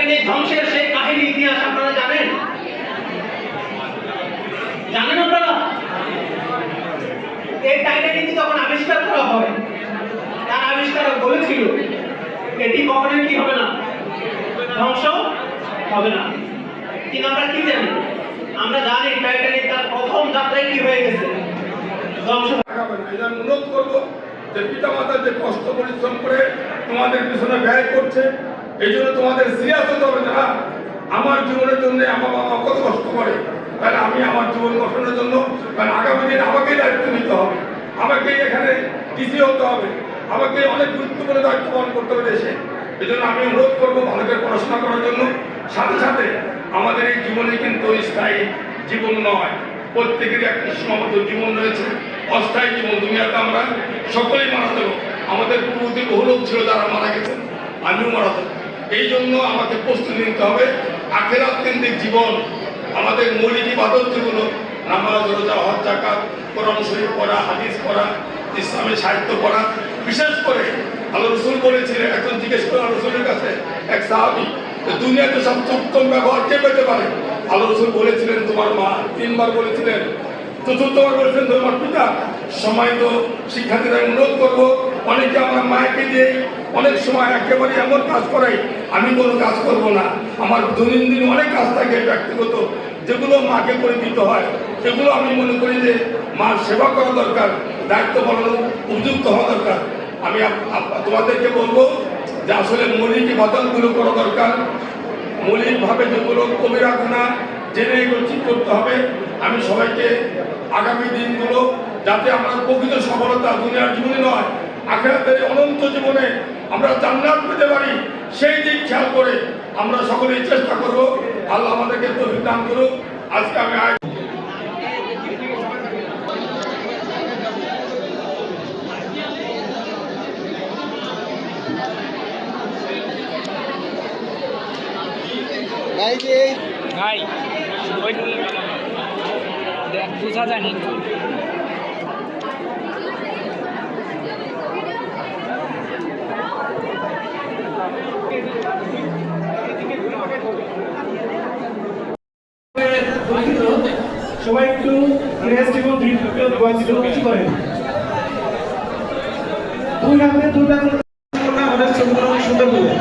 Titanic ধ্বংসের সেই কাহিনী ইতিহাস আপনারা জানেন? জানেন আপনারা? এই টাইটানিক যখন আবিষ্কার করা হয়, তার আবিষ্কারক বলেছিল এটি কখনোই কি হবে না, ধ্বংস হবে না। কিন্তু আমরা কি জানি? আমরা জানি টাইটানিক তার প্রথম যাত্রায় কি হয়ে গেছে, ধ্বংস হবে না। এটা অনুরোধ করবো যে পিতামাতা যে কষ্ট পরিশ্রম করে তোমাদের পিছনে ব্যয় করছে, এই জন্য তোমাদের সিরিয়াস হতে হবে না। আমার জীবনের জন্য আমার বাবা কত কষ্ট করে, তাহলে আমি আমার জীবন গঠনের জন্য আগামী দিন আমাকেই দায়িত্ব নিতে হবে, আমাকে এখানে ডিসি হতে হবে, আমাকে অনেক গুরুত্বপূর্ণ দায়িত্ব পালন করতে হবে দেশে। এই জন্য আমি অনুরোধ করবো ভালো করে পড়াশোনা করার জন্য। সাথে সাথে আমাদের এই জীবনে কিন্তু স্থায়ী জীবন নয়, প্রত্যেকেরই একটা সীমাবদ্ধ জীবন রয়েছে, অস্থায়ী জীবন। দুনিয়াতে আমরা সকলেই মারা দেব। আমাদের পূর্ববর্তী বহু লোক ছিল যারা মারা গেছেন, আমিও মারা দেব। এই জন্য আমাকে প্রস্তুতি নিতে হবে আখিরাত কেন্দ্রিক জীবন। আমাদের মৌলিক ইবাদত যেগুলো, নামাজ, রোজা, হজ, যাকাত, কোরআন শরীফ পড়া, হাদিস পড়া, ইসলামের সাহিত্য পড়া, বিশেষ করে আল্লাহ রাসূল বলেছিলেন, একজন জিজ্ঞেস করে আল্লাহ রাসূলের কাছে এক সাহাবী, দুনিয়াতে সবচেয়ে উত্তম ব্যবহার কে পেতে পারে? আল্লাহ রাসূল বলেছিলেন তোমার মা। 3 বার বলেছিলেন। চতুর্থবার বলেছেন তোমার পিতা। সম্মানিত শিক্ষার্থীরা, অনুরোধ করবো, অনেকে আমার মায়েকে দিয়ে অনেক সময় একেবারে এমন কাজ করাই আমি কোনো কাজ করব না। আমার দৈনন্দিন অনেক কাজ থাকে ব্যক্তিগত, যেগুলো মাকে করে দিতে হয়, সেগুলো আমি মনে করি যে মার সেবা করা দরকার, দায়িত্ব পালন উপযুক্ত হওয়া দরকার। আমি তোমাদেরকে বলবো যে আসলে মৌলিক ইবাদতগুলো করা দরকার। মৌলিকভাবে যেগুলো কবিরা গুনাহ জেনে এগুলো ঠিক করতে হবে। আমি সবাইকে আগামী দিনগুলো যাতে আমরা প্রকৃত সফলতা দুনিয়ার জীবনে নয়, আখিরাতের অনন্ত জীবনে আমরা জান্নাত পেতে পারি, সেই দিক খেয়াল করে আমরা সকলেই চেষ্টা করব। আল্লাহ আমাদেরকে তৌফিক দান করুক। আজকে আমি ভাই বোঝা যায়নি। সবাই একটু রেস্ট এবং কিছু করেন। দুই হাতে দুটা আমাদের ছবিগুলো অনেক সুন্দর করে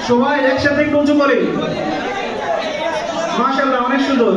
সবাই একসাথে একটু উঁচু করে। মাশাআল্লাহ, অনেক সুন্দর।